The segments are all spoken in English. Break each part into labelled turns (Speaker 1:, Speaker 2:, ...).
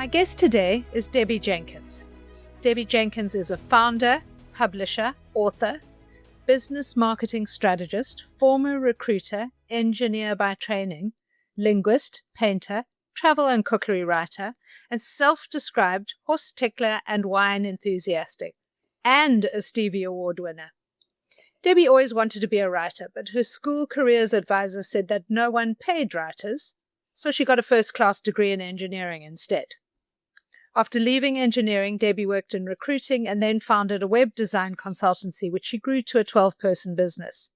Speaker 1: My guest today is Debbie Jenkins. Debbie Jenkins is a founder, publisher, author, business marketing strategist, former recruiter, engineer by training, linguist, painter, travel and cookery writer, and self-described horse tickler and wine enthusiast, and a Stevie Award winner. Debbie always wanted to be a writer, but her school careers advisor said that no one paid writers, so she got a first-class degree in engineering instead. After leaving engineering, Debbie worked in recruiting and then founded a web design consultancy, which she grew to a 12-person business.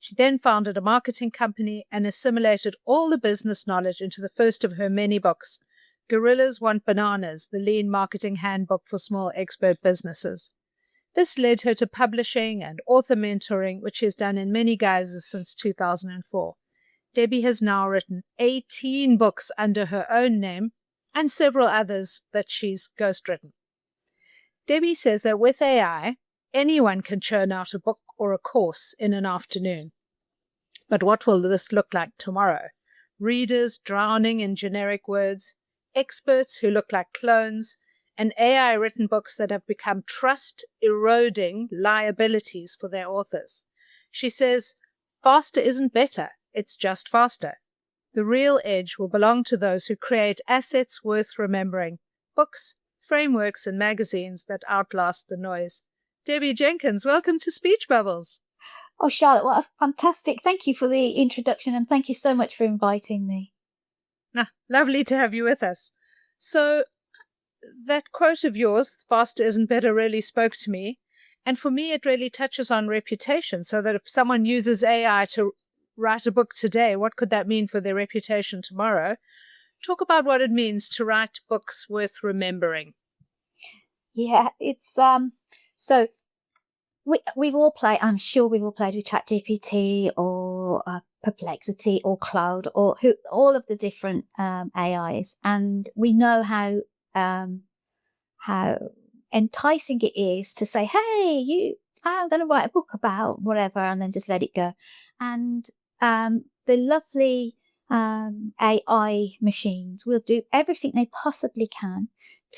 Speaker 1: She then founded a marketing company and assimilated all the business knowledge into the first of her many books, Gorillas Want Bananas, the Lean Marketing Handbook for Small Expert Businesses. This led her to publishing and author mentoring, which she has done in many guises since 2004. Debbie has now written 18 books under her own name, and several others that she's ghostwritten. Debbie says that with AI, anyone can churn out a book or a course in an afternoon. But what will this look like tomorrow? Readers drowning in generic words, experts who look like clones, and AI-written books that have become trust-eroding liabilities for their authors. She says, faster isn't better, it's just faster. The real edge will belong to those who create assets worth remembering, books, frameworks, and magazines that outlast the noise. Debbie Jenkins, welcome to Speech Bubbles.
Speaker 2: Oh, Charlotte, what a fantastic. Thank you for the introduction, and thank you so much for inviting me.
Speaker 1: Lovely to have you with us. So that quote of yours, faster isn't better, really spoke to me. And for me, it really touches on reputation, so that if someone uses AI to write a book today, what could that mean for their reputation tomorrow? Talk about what it means to write books worth remembering.
Speaker 2: Yeah, it's so we've all played, I'm sure we've all played with ChatGPT or Perplexity or Cloud or all of the different AIs, and we know how enticing it is to say, hey, I'm going to write a book about whatever, and then just let it go. And the lovely AI machines will do everything they possibly can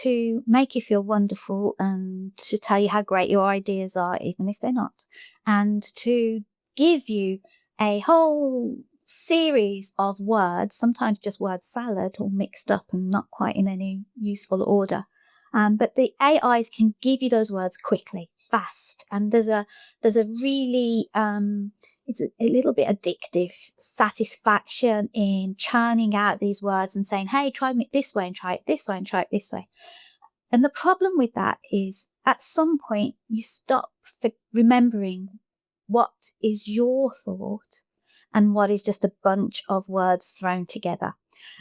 Speaker 2: to make you feel wonderful and to tell you how great your ideas are, even if they're not, and to give you a whole series of words, sometimes just word salad, all mixed up and not quite in any useful order. But the AIs can give you those words quickly, fast, and there's a really it's a little bit addictive satisfaction in churning out these words and saying, hey, try it this way and try it this way and try it this way. And the problem with that is at some point you stop remembering what is your thought and what is just a bunch of words thrown together.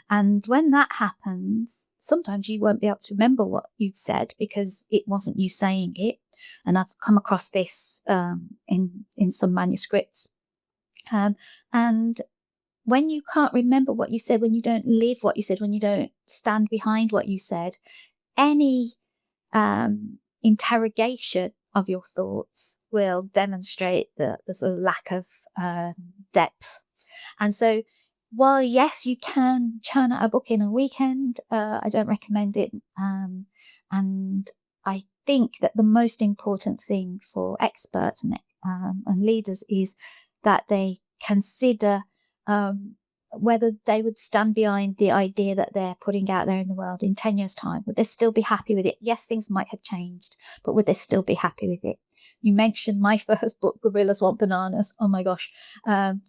Speaker 2: And when that happens, sometimes you won't be able to remember what you've said because it wasn't you saying it. And I've come across this in some manuscripts. And when you can't remember what you said, when you don't live what you said, when you don't stand behind what you said, any interrogation of your thoughts will demonstrate the sort of lack of depth. And so while, yes, you can churn out a book in a weekend, I don't recommend it. And I think that the most important thing for experts and leaders is that they consider whether they would stand behind the idea that they're putting out there in the world in 10 years' time. Would they still be happy with it? Yes, things might have changed, but would they still be happy with it? You mentioned my first book, Gorillas Want Bananas. Oh my gosh. And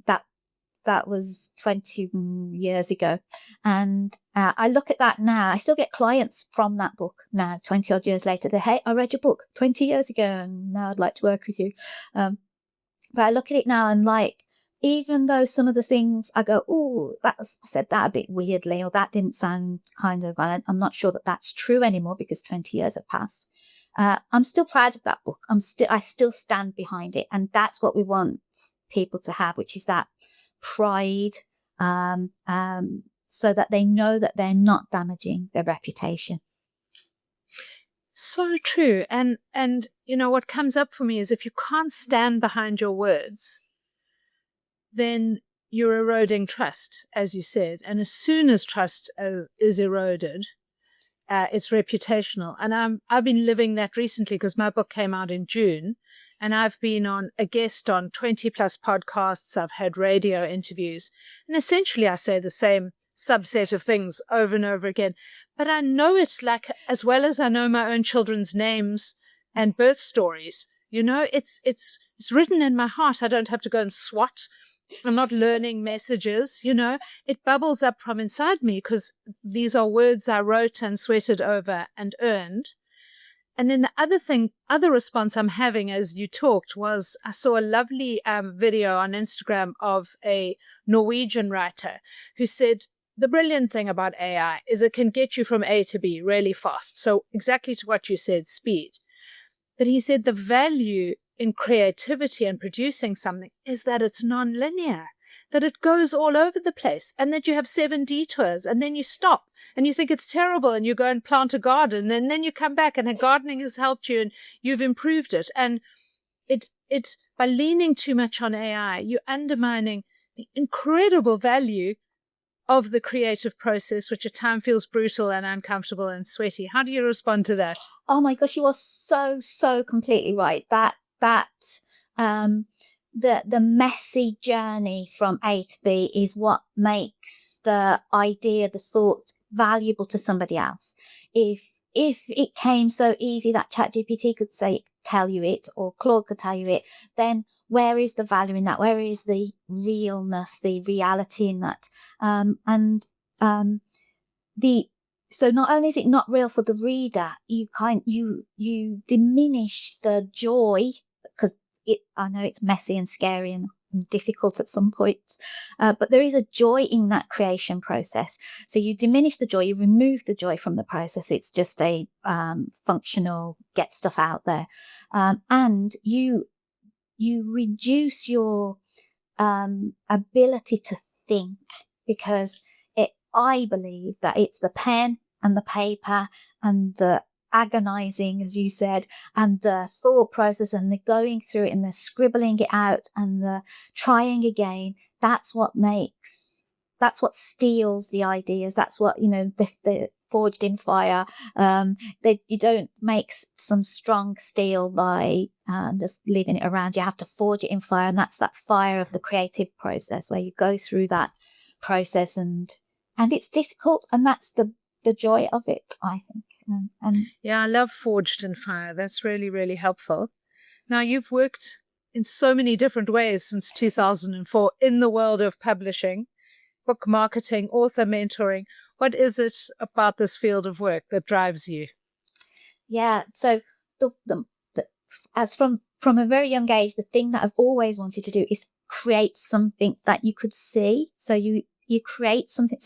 Speaker 2: that was 20 years ago. And I look at that now. I still get clients from that book now, 20 odd years later. They, hey, I read your book 20 years ago and now I'd like to work with you. But I look at it now and even though some of the things I go, oh, I said that a bit weirdly, or that didn't sound kind of, I'm not sure that that's true anymore because 20 years have passed. I'm still proud of that book. I still stand behind it. And that's what we want people to have, which is that pride, so that they know that they're not damaging their reputation.
Speaker 1: So true. And what comes up for me is if you can't stand behind your words, then you're eroding trust, as you said. And as soon as trust is eroded, it's reputational. And I've been living that recently because my book came out in June, and I've been a guest on 20 plus podcasts. I've had radio interviews, and essentially I say the same subset of things over and over again. But I know it like as well as I know my own children's names and birth stories. It's written in my heart. I don't have to go and swat. I'm not learning messages, it bubbles up from inside me because these are words I wrote and sweated over and earned. And then the other response I'm having as you talked was I saw a lovely video on Instagram of a Norwegian writer who said, the brilliant thing about AI is it can get you from A to B really fast. So exactly to what you said, speed. But he said the value in creativity and producing something is that it's non-linear, that it goes all over the place, and that you have 7 detours, and then you stop and you think it's terrible and you go and plant a garden, and then you come back and gardening has helped you and you've improved it. And it by leaning too much on AI, you're undermining the incredible value of the creative process, which at times feels brutal and uncomfortable and sweaty. How do you respond to that?
Speaker 2: Oh my gosh, you are so completely right. The messy journey from A to B is what makes the idea, the thought valuable to somebody else. If it came so easy that ChatGPT could tell you it, or Claude could tell you it, then where is the value in that? Where is the realness, the reality in that? So not only is it not real for the reader, you diminish the joy, because I know it's messy and scary and difficult at some points, but there is a joy in that creation process. So you diminish the joy, you remove the joy from the process. It's just a functional get stuff out there, and you reduce your ability to think, because I believe that it's the pen and the paper and the agonizing, as you said, and the thought process and the going through it and the scribbling it out and the trying again. That's what steals the ideas. That's what, they're forged in fire. You don't make some strong steel by just leaving it around. You have to forge it in fire. And that's that fire of the creative process where you go through that process, and it's difficult. And that's the joy of it, I think.
Speaker 1: Yeah, I love forged in fire. That's really, really helpful. Now, you've worked in so many different ways since 2004 in the world of publishing, book marketing, author mentoring. What is it about this field of work that drives you?
Speaker 2: Yeah, so as from a very young age, the thing that I've always wanted to do is create something that you could see. So you create something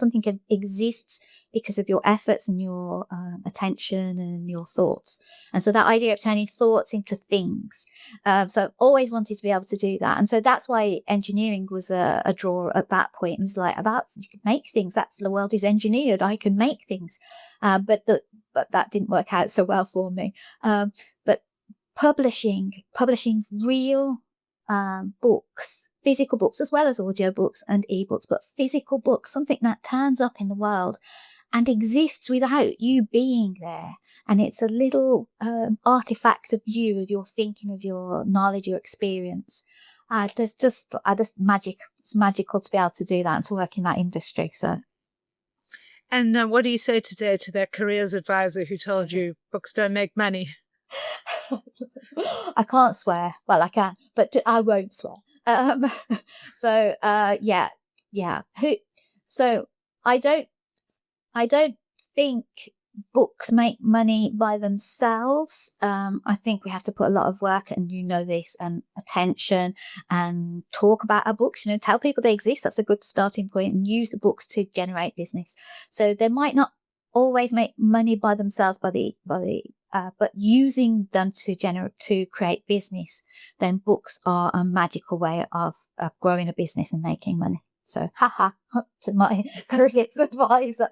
Speaker 2: exists because of your efforts and your attention and your thoughts. And so that idea of turning thoughts into things. So I've always wanted to be able to do that. And so that's why engineering was a draw at that point. It was like, you can make things. The world is engineered. I can make things. But that didn't work out so well for me. But publishing real books, physical books, as well as audio books and ebooks, but physical books, something that turns up in the world and exists without you being there. And it's a little artifact of you, of your thinking, of your knowledge, your experience. There's just magic. It's magical to be able to do that and to work in that industry. So.
Speaker 1: And what do you say today to that careers advisor who told you books don't make money?
Speaker 2: I can't swear. Well, I can, but I won't swear. So I don't think books make money by themselves. I think we have to put a lot of work, and this, and attention, and talk about our books. Tell people they exist. That's a good starting point, and use the books to generate business. So they might not always make money by themselves, but using them to create business, then books are a magical way of growing a business and making money. So, to my careers advisor.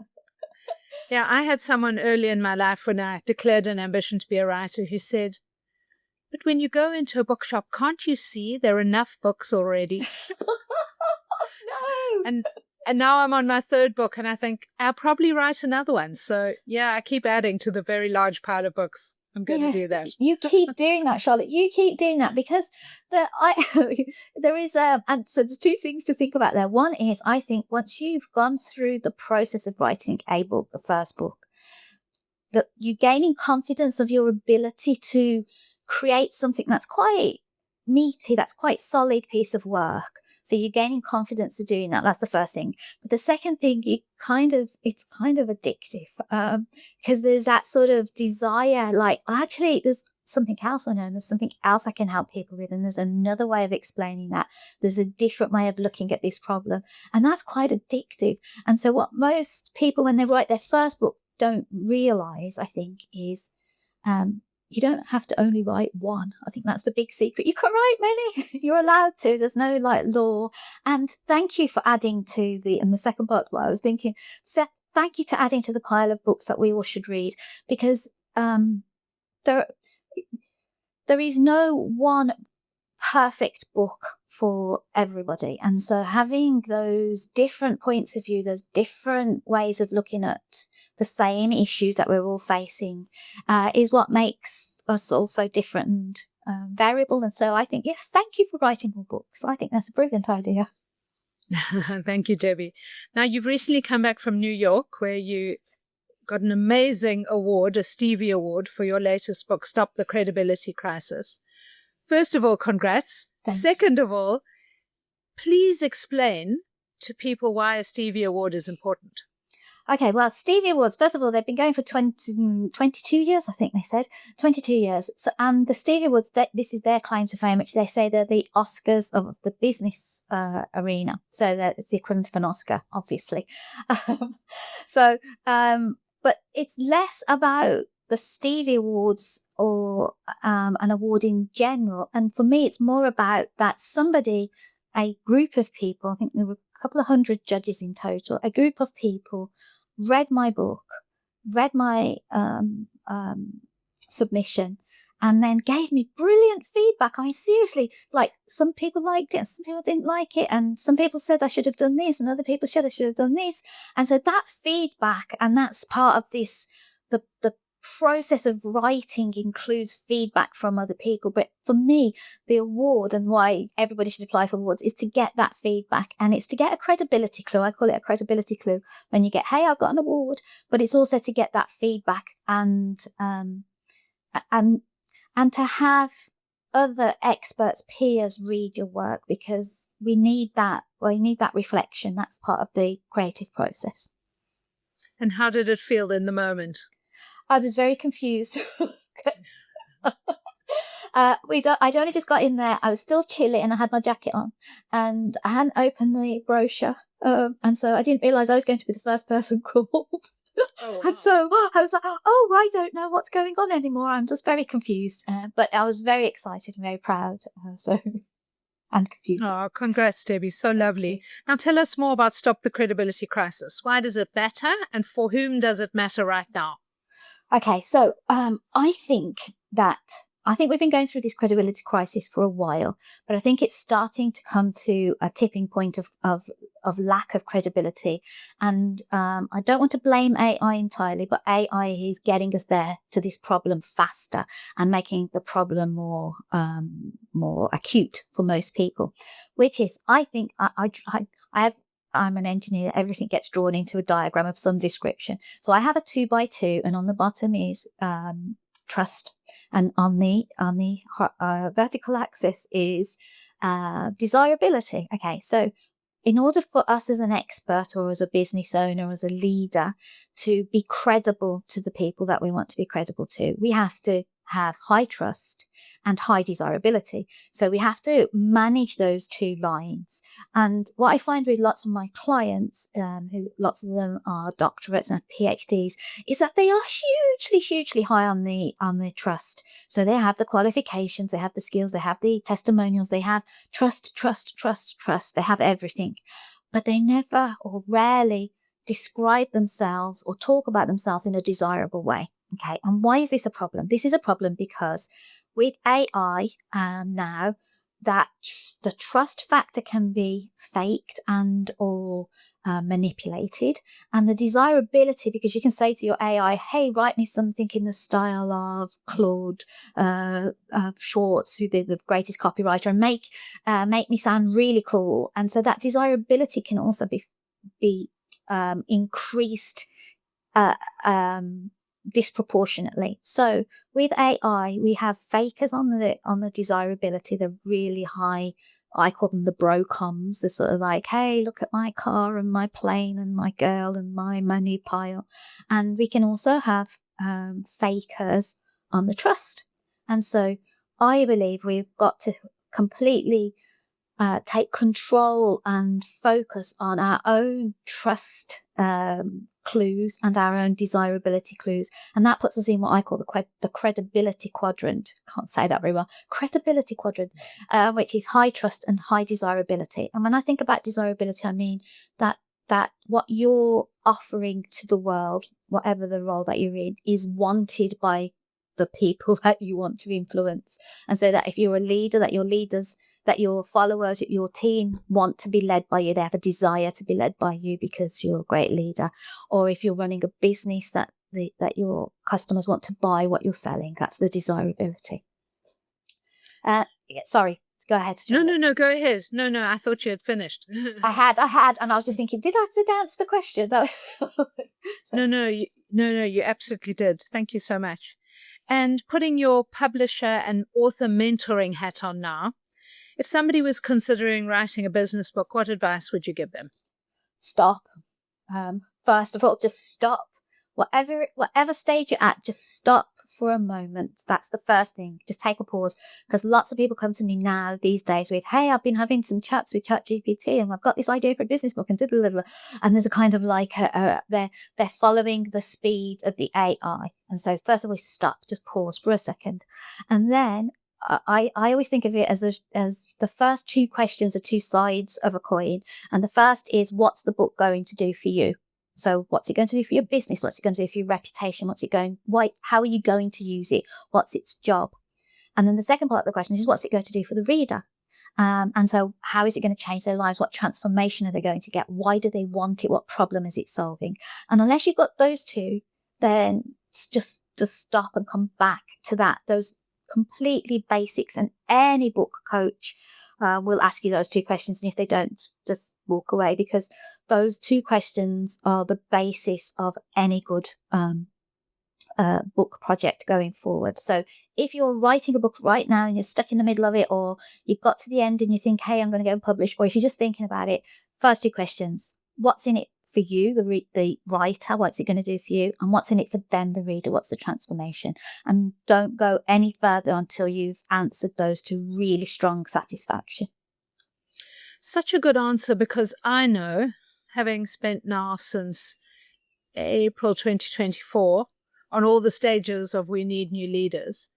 Speaker 1: Yeah, I had someone early in my life when I declared an ambition to be a writer who said, but when you go into a bookshop, can't you see there are enough books already?
Speaker 2: No.
Speaker 1: And now I'm on my third book, and I think I'll probably write another one. So yeah, I keep adding to the very large pile of books. I'm going to do that.
Speaker 2: You keep doing that, Charlotte. You keep doing that, because there is and so there's two things to think about there. One is, I think once you've gone through the process of writing a book, the first book, that you gaining confidence of your ability to create something that's quite meaty, that's quite solid piece of work. So you're gaining confidence of doing that. That's the first thing. But the second thing, it's kind of addictive, because there's that sort of desire, like, actually, there's something else I know, and there's something else I can help people with, and there's another way of explaining that. There's a different way of looking at this problem, and that's quite addictive. And so what most people, when they write their first book, don't realize, I think, is you don't have to only write one. I think that's the big secret. You can write many. You're allowed to. There's no law. And thank you for adding to in the second part, what I was thinking. So thank you to adding to the pile of books that we all should read, because there is no one perfect book for everybody. And so having those different points of view, those different ways of looking at the same issues that we're all facing, is what makes us all so different and variable. And so I think, yes, thank you for writing more books. I think that's a brilliant idea.
Speaker 1: Thank you, Debbie. Now, you've recently come back from New York, where you got an amazing award, a Stevie Award, for your latest book, Stop the Credibility Crisis. First of all, congrats. Second of all, please explain to people why a Stevie Award is important.
Speaker 2: Okay, well, Stevie Awards, first of all, they've been going for 22 years, I think they said. 22 years. So, and the Stevie Awards, this is their claim to fame, which they say they're the Oscars of the business arena. So it's the equivalent of an Oscar, obviously. But it's less about the Stevie Awards or an award in general. And for me, it's more about that a group of people, I think there were a couple of hundred judges in total, a group of people read my book, read my submission, and then gave me brilliant feedback. I mean, seriously, like, some people liked it and some people didn't like it. And some people said I should have done this, and other people said I should have done this. And so that feedback, and that's part of this, the process of writing includes feedback from other people. But for me, the award, and why everybody should apply for awards, is to get that feedback, and it's to get a credibility clue. I call it a credibility clue when you get, hey, I've got an award. But it's also to get that feedback and to have other experts, peers, read your work, because we need that reflection. That's part of the creative process.
Speaker 1: And how did it feel in the moment?
Speaker 2: I was very confused. I'd only just got in there. I was still chilly and I had my jacket on, and I hadn't opened the brochure. And so I didn't realise I was going to be the first person called. Oh, wow. And so I was like, oh, I don't know what's going on anymore. I'm just very confused. But I was very excited and very proud. And confused.
Speaker 1: Oh, congrats, Debbie. So lovely. Now tell us more about Stop the Credibility Crisis. Why does it matter, and for whom does it matter right now?
Speaker 2: Okay, so I think we've been going through this credibility crisis for a while, but I think it's starting to come to a tipping point of lack of credibility. And I don't want to blame AI entirely, but AI is getting us there to this problem faster and making the problem more acute for most people, which is, I think, I'm an engineer. Everything gets drawn into a diagram of some description. So I have a 2x2, and on the bottom is trust, and on the vertical axis is desirability. Okay, so in order for us as an expert or as a business owner or as a leader to be credible to the people that we want to be credible to, we have to have high trust and high desirability. So we have to manage those two lines. And what I find with lots of my clients, who lots of them are doctorates and PhDs, is that they are hugely high on the trust. So they have the qualifications, they have the skills, they have the testimonials, they have trust. They have everything, but they never or rarely describe themselves or talk about themselves in a desirable way. Okay, and why is this a problem? This is a problem because with AI now, the trust factor can be faked and or manipulated, and the desirability, because you can say to your AI, hey, write me something in the style of Claude Schwartz, who the greatest copywriter, and make me sound really cool. And so that desirability can also be increased disproportionately. So with AI, we have fakers on the desirability, the really high, I call them the brocoms. They're sort of like, hey, look at my car and my plane and my girl and my money pile. And we can also have fakers on the trust. And so I believe we've got to completely take control and focus on our own trust clues and our own desirability clues. And that puts us in what I call the credibility quadrant. Can't say that very well. Credibility quadrant, which is high trust and high desirability. And when I think about desirability, I mean that what you're offering to the world, whatever the role that you're in, is wanted by the people that you want to influence. And so that if you're a leader, that your leaders, that your followers, your team want to be led by you, they have a desire to be led by you because you're a great leader. Or if you're running a business, that your customers want to buy what you're selling, that's the desirability. Sorry, go ahead.
Speaker 1: No, go ahead. No, I thought you had finished.
Speaker 2: I had, and I was just thinking, did I answer the question?
Speaker 1: No, you absolutely did. Thank you so much. And putting your publisher and author mentoring hat on now, if somebody was considering writing a business book, what advice would you give them?
Speaker 2: Stop. First of all, just stop. Whatever stage you're at, just stop for a moment. That's the first thing. Just take a pause, because lots of people come to me now these days with, hey, I've been having some chats with ChatGPT and I've got this idea for a business book and and there's a kind of like they're following the speed of the AI. And so first of all, stop, just pause for a second. And then I always think of it as the first two questions are two sides of a coin. And the first is, what's the book going to do for you? So what's it going to do for your business? What's it going to do for your reputation? How are you going to use it? What's its job? And then the second part of the question is, what's it going to do for the reader? And so how is it going to change their lives? What transformation are they going to get? Why do they want it? What problem is it solving? And unless you've got those two, then just stop and come back to those completely basics. And any book coach will ask you those two questions. And if they don't, just walk away, because those two questions are the basis of any good book project going forward. So if you're writing a book right now and you're stuck in the middle of it, or you've got to the end and you think, hey, I'm going to go and publish, or if you're just thinking about it, first two questions: what's in it for you, the writer? What's it going to do for you? And what's in it for them, the reader? What's the transformation? And don't go any further until you've answered those to really strong satisfaction.
Speaker 1: Such a good answer, because I know, having spent now since April 2024 on all the stages of We Need New Leaders,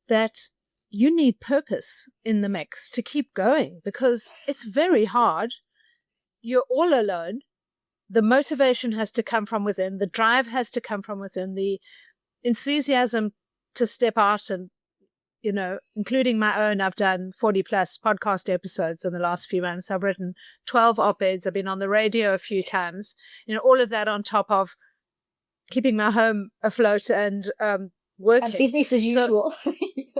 Speaker 1: that you need purpose in the mix to keep going, because it's very hard. You're all alone. The motivation has to come from within. The drive has to come from within. The enthusiasm to step out and, including my own, I've done 40 plus podcast episodes in the last few months. I've written 12 op-eds. I've been on the radio a few times. All of that on top of keeping my home afloat and working.
Speaker 2: And business as usual.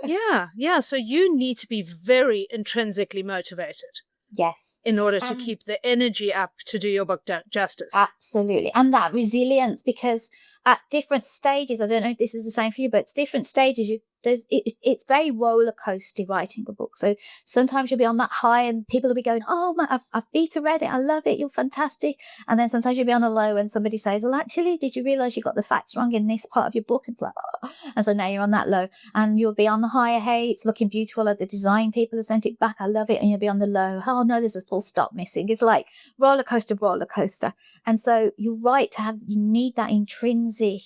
Speaker 1: Yeah. So you need to be very intrinsically motivated.
Speaker 2: Yes.
Speaker 1: In order to keep the energy up to do your book justice.
Speaker 2: Absolutely. And that resilience, because at different stages, I don't know if this is the same for you, but it's different stages. It's very roller coaster writing a book. So sometimes you'll be on that high and people will be going, oh, I've beta read it. I love it. You're fantastic. And then sometimes you'll be on a low and somebody says, well, actually, did you realize you got the facts wrong in this part of your book? And it's like, oh. And so now you're on that low, and you'll be on the higher. Hey, it's looking beautiful. The design people have sent it back. I love it. And you'll be on the low. Oh no, there's a full stop missing. It's like roller coaster. And so you're right you need that intrinsic,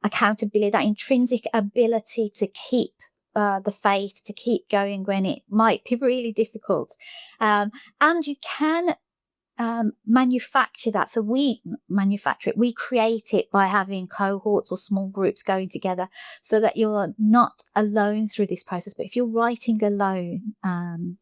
Speaker 2: accountability, that intrinsic ability to keep the faith, to keep going when it might be really difficult. And you can manufacture that. So we manufacture it. We create it by having cohorts or small groups going together so that you're not alone through this process. But if you're writing alone,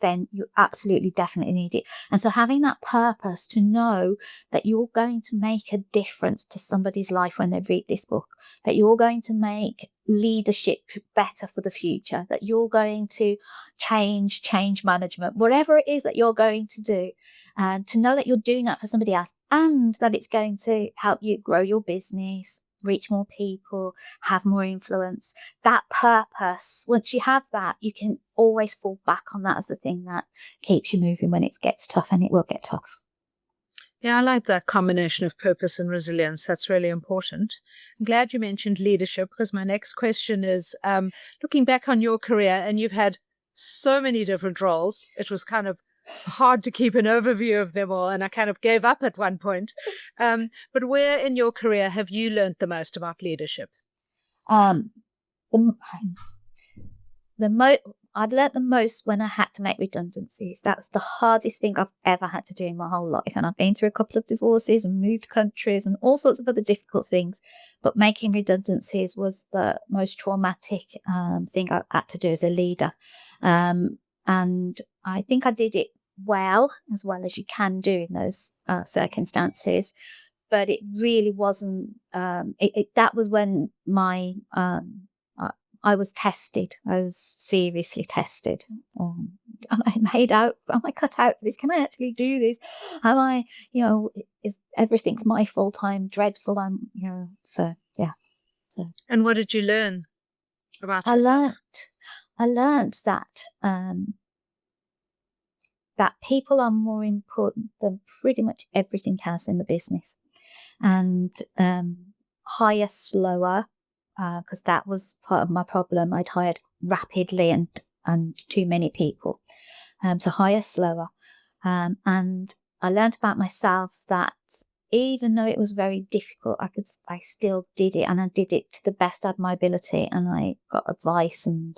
Speaker 2: then you absolutely definitely need it. And so having that purpose to know that you're going to make a difference to somebody's life when they read this book, that you're going to make leadership better for the future, that you're going to change management, whatever it is that you're going to do, and to know that you're doing that for somebody else and that it's going to help you grow your business, reach more people, have more influence. That purpose, once you have that, you can always fall back on that as the thing that keeps you moving when it gets tough, and it will get tough.
Speaker 1: Yeah, I like that combination of purpose and resilience. That's really important. I'm glad you mentioned leadership, because my next question is, looking back on your career, and you've had so many different roles, it was kind of hard to keep an overview of them all, and I kind of gave up at one point. But where in your career have you learned the most about leadership?
Speaker 2: I've learnt the most when I had to make redundancies. That was the hardest thing I've ever had to do in my whole life. And I've been through a couple of divorces and moved countries and all sorts of other difficult things. But making redundancies was the most traumatic thing I had to do as a leader. And I think I did it well as you can do in those circumstances. But it really wasn't, that was when I was tested. I was seriously tested. Am I cut out for this? Can I actually do this? Am I, is everything's my fault? I'm dreadful. So yeah.
Speaker 1: And what did you learn about yourself?
Speaker 2: I learned that that people are more important than pretty much everything else in the business, and hire slower. Because that was part of my problem. I'd hired rapidly and too many people. So hire slower. And I learned about myself that even though it was very difficult, I still did it, and I did it to the best of my ability. And I got advice and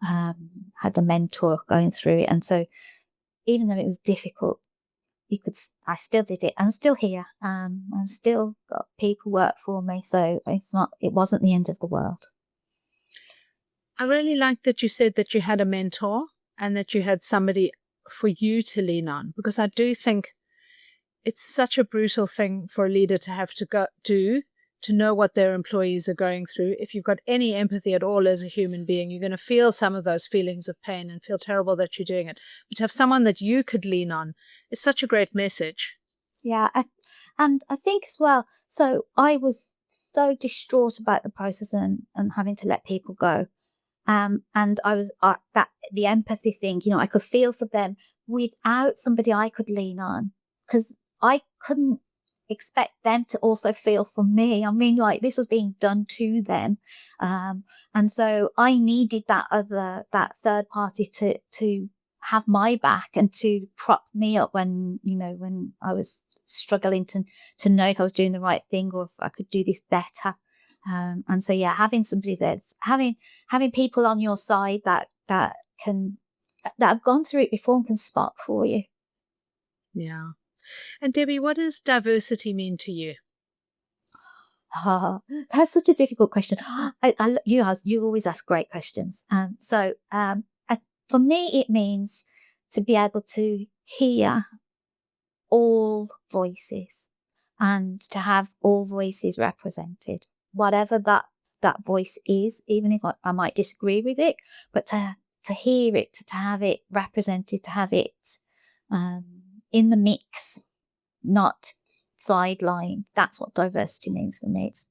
Speaker 2: had a mentor going through it. And so even though it was difficult, I still did it. I'm still here. I've still got people work for me. So it wasn't the end of the world.
Speaker 1: I really like that you said that you had a mentor and that you had somebody for you to lean on, because I do think it's such a brutal thing for a leader to have to go do, to know what their employees are going through. If you've got any empathy at all as a human being, you're going to feel some of those feelings of pain and feel terrible that you're doing it. But to have someone that you could lean on is such a great message.
Speaker 2: Yeah. And I think as well, so I was so distraught about the process and having to let people go. And I was the empathy thing, I could feel for them without somebody I could lean on, because I couldn't expect them to also feel for me. I mean, like, this was being done to them. And so I needed that third party to have my back and to prop me up when I was struggling to know if I was doing the right thing or if I could do this better. And so, yeah, having somebody there, having people on your side that have gone through it before and can spot for you.
Speaker 1: Yeah. And Debbie, what does diversity mean to you?
Speaker 2: That's such a difficult question. You always ask great questions. For me, it means to be able to hear all voices and to have all voices represented, whatever that voice is, even if I might disagree with it, but to hear it, to have it represented, to have it in the mix, not sidelined. That's what diversity means for me. It's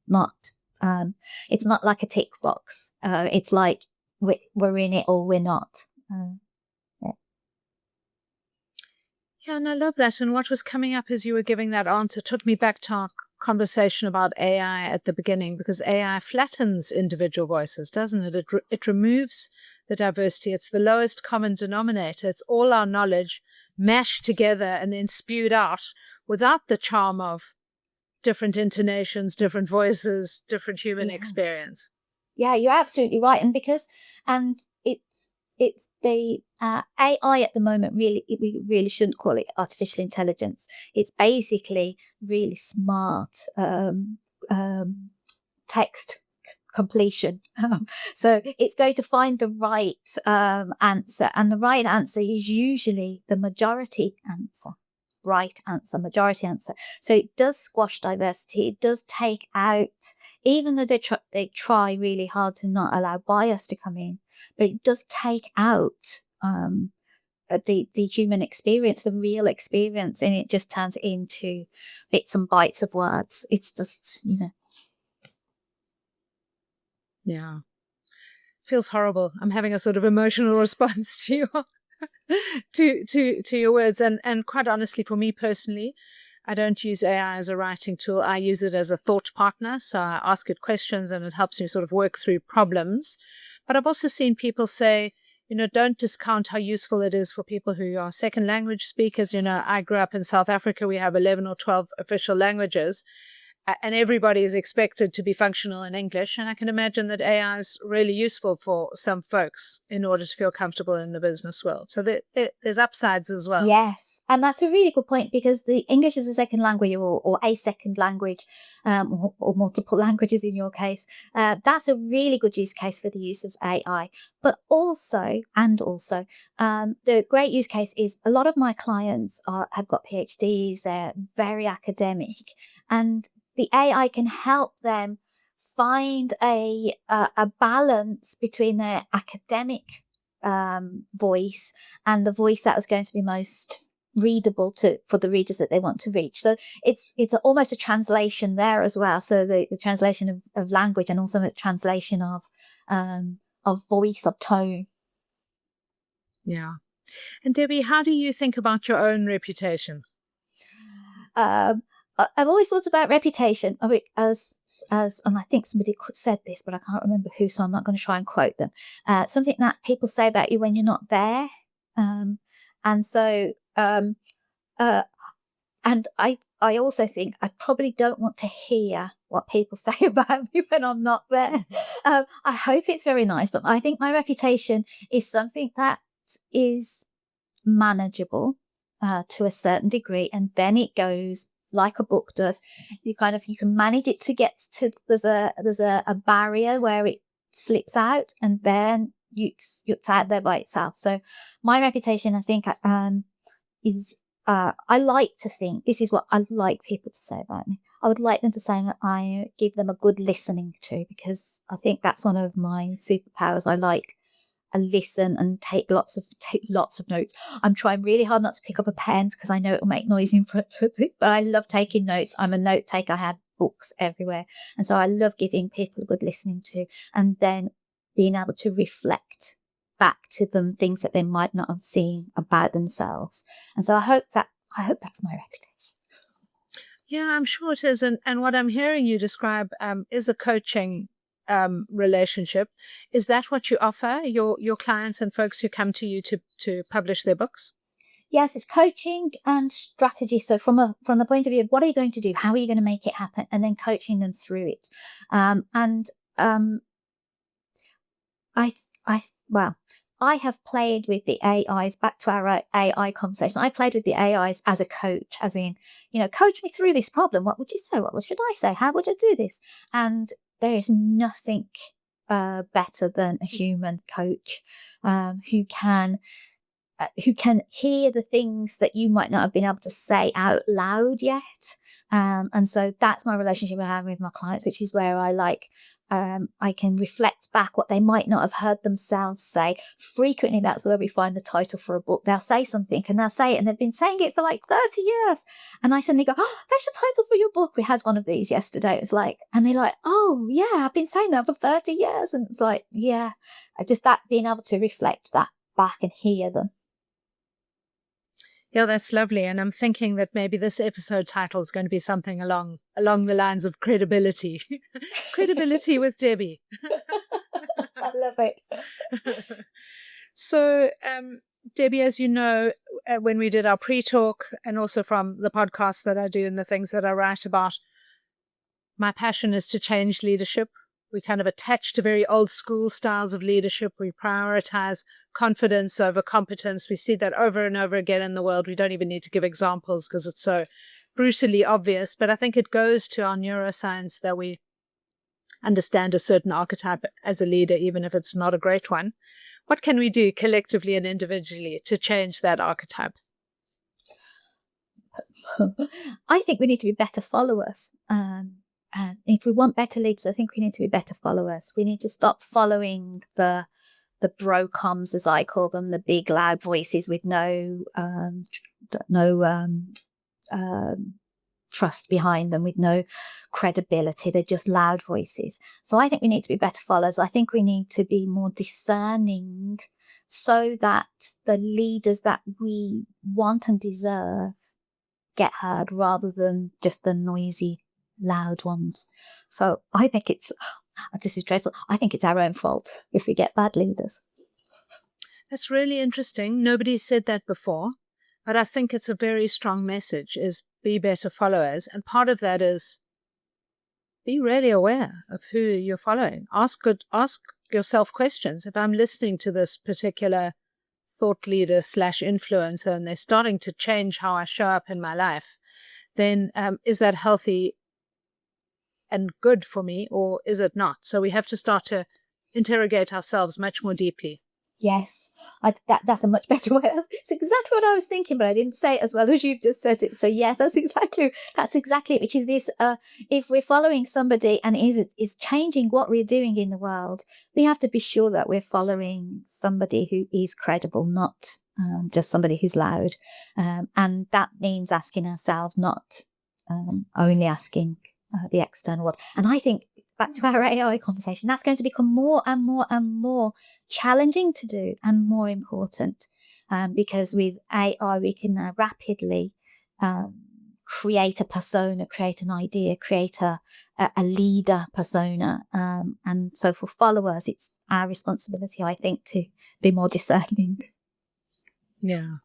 Speaker 2: not like a tick box. It's like we're in it or we're not.
Speaker 1: Yeah, and I love that. And what was coming up as you were giving that answer took me back to our conversation about AI at the beginning, because AI flattens individual voices, doesn't it? It removes the diversity. It's the lowest common denominator. It's all our knowledge mashed together and then spewed out without the charm of different intonations, different voices, different human experience.
Speaker 2: Yeah, you're absolutely right. And it's the AI at the moment. We really shouldn't call it artificial intelligence. It's basically really smart text completion. So it's going to find the right answer, and the right answer is usually the majority answer. Majority answer. So it does squash diversity. It does take out, even though they try really hard to not allow bias to come in, but it does take out the human experience, the real experience, and it just turns it into bits and bytes of words. It's just,
Speaker 1: Yeah. Feels horrible. I'm having a sort of emotional response to your to your words. And quite honestly, for me personally, I don't use AI as a writing tool. I use it as a thought partner. So I ask it questions and it helps me sort of work through problems. But I've also seen people say, don't discount how useful it is for people who are second language speakers. I grew up in South Africa. We have 11 or 12 official languages. And everybody is expected to be functional in English. And I can imagine that AI is really useful for some folks in order to feel comfortable in the business world. So there's upsides as well.
Speaker 2: Yes. And that's a really good point, because the English is a second language, or a second language, or multiple languages in your case. That's a really good use case for the use of AI. But also, the great use case is a lot of my clients have got PhDs. They're very academic, and the AI can help them find a balance between their academic voice and the voice that was going to be most readable for the readers that they want to reach. So it's almost a translation there as well. So the translation of language, and also a translation of voice, of tone.
Speaker 1: Yeah. And Debbie, how do you think about your own reputation?
Speaker 2: I've always thought about reputation as and I think somebody said this, but I can't remember who, so I'm not going to try and quote them. Something that people say about you when you're not there, and I also think I probably don't want to hear what people say about me when I'm not there. I hope it's very nice, but I think my reputation is something that is manageable to a certain degree, and then it goes like a book does. You can manage it to get to, there's a barrier where it slips out, and then it's out there by itself. So my reputation, I think, is I like to think, this is what I like people to say about me. I would like them to say that I give them a good listening to, because I think that's one of my superpowers. I listen and take lots of notes. I'm trying really hard not to pick up a pen, because I know it'll make noise in front of it, but I love taking notes. I'm a note taker. I have books everywhere. And so I love giving people a good listening to, and then being able to reflect back to them things that they might not have seen about themselves. And so I hope that's my reputation.
Speaker 1: Yeah, I'm sure it is. And what I'm hearing you describe is a coaching relationship. Is that what you offer your clients and folks who come to you to publish their books?
Speaker 2: Yes, it's coaching and strategy. So from the point of view of what are you going to do, how are you going to make it happen, and then coaching them through it. I have played with the AIs, back to our AI conversation. I played with the AIs as a coach, as in, coach me through this problem. What would you say? What should I say? How would I do this? And there is nothing better than a human coach who can hear the things that you might not have been able to say out loud yet. And so that's my relationship I have with my clients, which is where I can reflect back what they might not have heard themselves say. Frequently, that's where we find the title for a book. They'll say something and they'll say it, and they've been saying it for like 30 years. And I suddenly go, oh, that's the title for your book. We had one of these yesterday. It's like, and they're like, oh yeah, I've been saying that for 30 years. And it's like, yeah, just that being able to reflect that back and hear them.
Speaker 1: Yeah, that's lovely. And I'm thinking that maybe this episode title is going to be something along the lines of credibility. Credibility with Debbie.
Speaker 2: I love it.
Speaker 1: So, Debbie, as you know, when we did our pre-talk, and also from the podcast that I do and the things that I write about, my passion is to change leadership we kind of attach to very old school styles of leadership. We prioritize confidence over competence. We see that over and over again in the world. We don't even need to give examples because it's so brutally obvious. But I think it goes to our neuroscience that we understand a certain archetype as a leader, even if it's not a great one. What can we do collectively and individually to change that archetype?
Speaker 2: I think we need to be better followers. And if we want better leaders, I think we need to be better followers. We need to stop following the brocoms, as I call them, the big loud voices with no trust behind them, with no credibility. They're just loud voices. So I think we need to be better followers. I think we need to be more discerning so that the leaders that we want and deserve get heard rather than just the noisy, loud ones. So I think this is dreadful, I think it's our own fault if we get bad leaders.
Speaker 1: That's really interesting. Nobody said that before, but I think it's a very strong message, is be better followers. And part of that is be really aware of who you're following. Ask yourself questions. If I'm listening to this particular thought leader / influencer and they're starting to change how I show up in my life, then is that healthy and good for me, or is it not? So we have to start to interrogate ourselves much more deeply. Yes,
Speaker 2: that's a much better way. That's exactly what I was thinking, but I didn't say it as well as you've just said it. So yes, that's exactly it, which is this, if we're following somebody and is changing what we're doing in the world, we have to be sure that we're following somebody who is credible, not just somebody who's loud. And that means asking ourselves, not only asking the external world. And I think, back to our AI conversation, that's going to become more and more and more challenging to do and more important, because with AI we can now rapidly create a persona, create an idea, create a leader persona, and so for followers it's our responsibility, I think, to be more discerning.
Speaker 1: Yeah.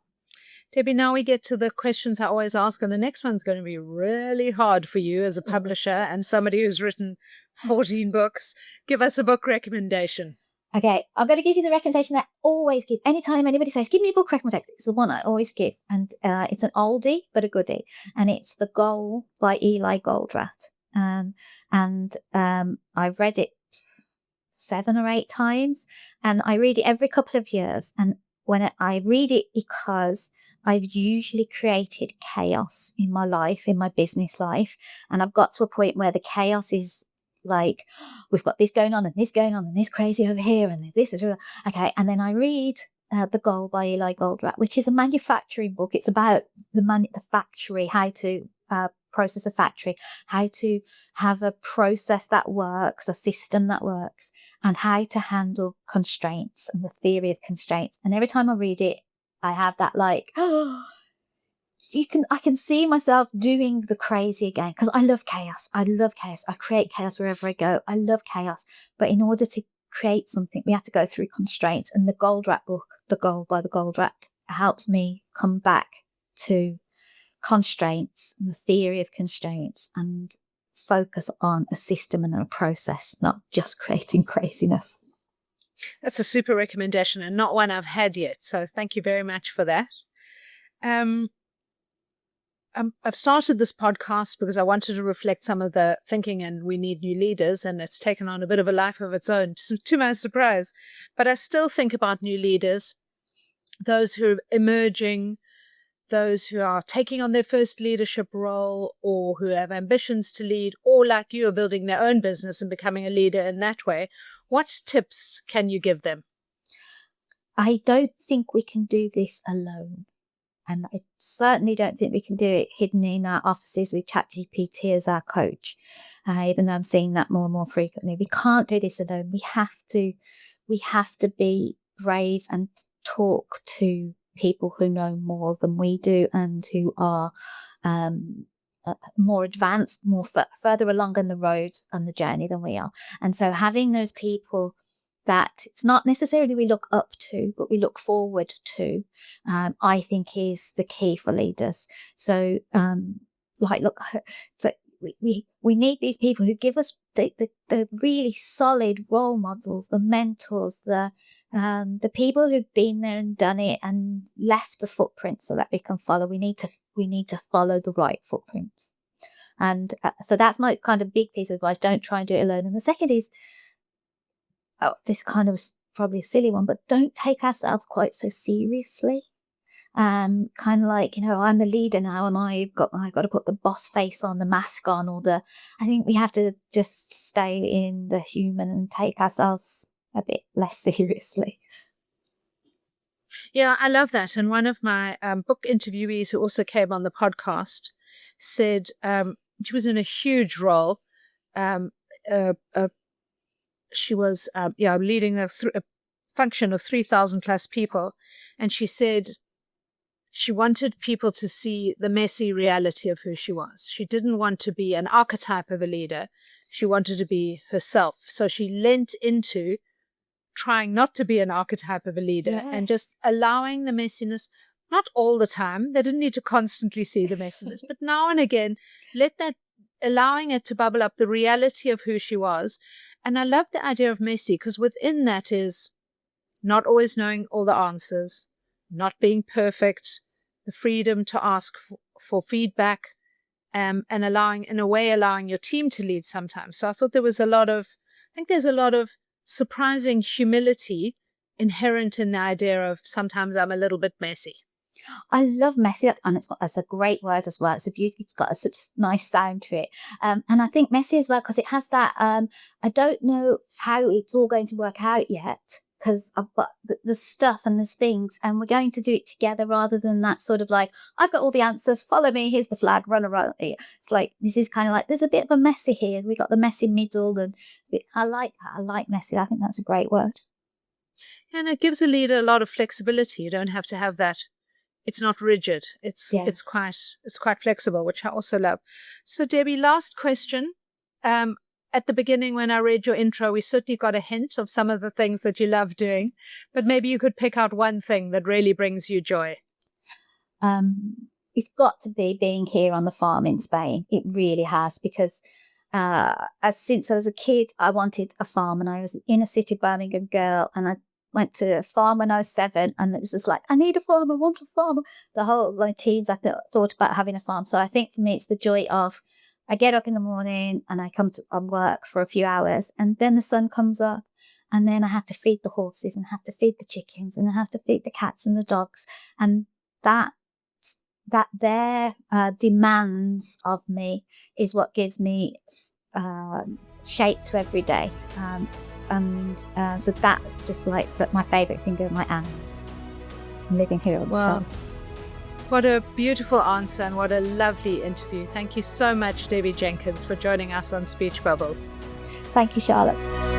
Speaker 1: Debbie, now we get to the questions I always ask, and the next one's going to be really hard for you as a publisher and somebody who's written 14 books. Give us a book recommendation.
Speaker 2: Okay, I'm going to give you the recommendation that I always give. Anytime anybody says, give me a book recommendation, it's the one I always give. And it's an oldie, but a goodie. And it's The Goal by Eli Goldratt. I've read it 7 or 8 times, and I read it every couple of years. And when I read it, because I've usually created chaos in my life, in my business life. And I've got to a point where the chaos is like, we've got this going on and this going on and this crazy over here and this is okay. And then I read The Goal by Eli Goldratt, which is a manufacturing book. It's about the factory, how to process a factory, how to have a process that works, a system that works, and how to handle constraints and the theory of constraints. And every time I read it, I have that like, I can see myself doing the crazy again, because I love chaos. I create chaos wherever I go. I love chaos. But in order to create something, we have to go through constraints. And the Goldratt book, The Goal by the Goldratt, helps me come back to constraints and the theory of constraints and focus on a system and a process, not just creating craziness.
Speaker 1: That's a super recommendation and not one I've had yet. So thank you very much for that. I've started this podcast because I wanted to reflect some of the thinking and we need new leaders, and it's taken on a bit of a life of its own, to my surprise. But I still think about new leaders, those who are emerging, those who are taking on their first leadership role, or who have ambitions to lead, or like you are building their own business and becoming a leader in that way. What tips can you give them?
Speaker 2: I don't think we can do this alone. And I certainly don't think we can do it hidden in our offices with ChatGPT as our coach, even though I'm seeing that more and more frequently. We can't do this alone. We have to be brave and talk to people who know more than we do and who are more advanced, further along on the road and the journey than we are. And so having those people that it's not necessarily we look up to, but we look forward to, I think is the key for leaders. So, we need these people who give us the really solid role models, the mentors, the people who've been there and done it and left the footprint so that we can follow. We need to follow the right footprints. And so that's my kind of big piece of advice. Don't try and do it alone. And the second is, this kind of probably a silly one, but don't take ourselves quite so seriously. Kind of like, I'm the leader now and I've got to put the boss face on, the mask on, I think we have to just stay in the human and take ourselves a bit less seriously.
Speaker 1: Yeah, I love that. And one of my book interviewees who also came on the podcast said she was in a huge role. She was leading a function of 3,000 plus people. And she said she wanted people to see the messy reality of who she was. She didn't want to be an archetype of a leader. She wanted to be herself. So she leant into trying not to be an archetype of a leader and just allowing the messiness, not all the time. They didn't need to constantly see the messiness, but now and again, allowing it to bubble up the reality of who she was. And I love the idea of messy because within that is not always knowing all the answers, not being perfect, the freedom to ask for feedback, and allowing your team to lead sometimes. So I thought there's a lot of surprising humility inherent in the idea of sometimes I'm a little bit messy.
Speaker 2: I love messy, and it's a great word as well. It's got such a nice sound to it. And I think messy as well, because it has that, I don't know how it's all going to work out yet, because I've got the stuff and there's things, and we're going to do it together rather than that sort of like, I've got all the answers, follow me, here's the flag, run around. It's like, this is kind of like, there's a bit of a messy here. We got the messy middle, and I like messy. I think that's a great word.
Speaker 1: And it gives a leader a lot of flexibility. You don't have to have that. It's not rigid. It's quite flexible, which I also love. So Debbie, last question. At the beginning, when I read your intro, we certainly got a hint of some of the things that you love doing, but maybe you could pick out one thing that really brings you joy.
Speaker 2: It's got to be being here on the farm in Spain. It really has, because since I was a kid, I wanted a farm, and I was an inner city Birmingham girl, and I went to a farm when I was 7, and it was just like, I need a farm, I want a farm. The whole teens, I thought about having a farm. So I think for me, it's the joy of, I get up in the morning and I come to work for a few hours, and then the sun comes up, and then I have to feed the horses and have to feed the chickens and I have to feed the cats and the dogs. And that their demands of me is what gives me shape to every day. So that's just like my favourite thing of my animals. I'm living here on the farm.
Speaker 1: What a beautiful answer, and what a lovely interview. Thank you so much, Debbie Jenkins, for joining us on Speech Bubbles.
Speaker 2: Thank you, Charlotte.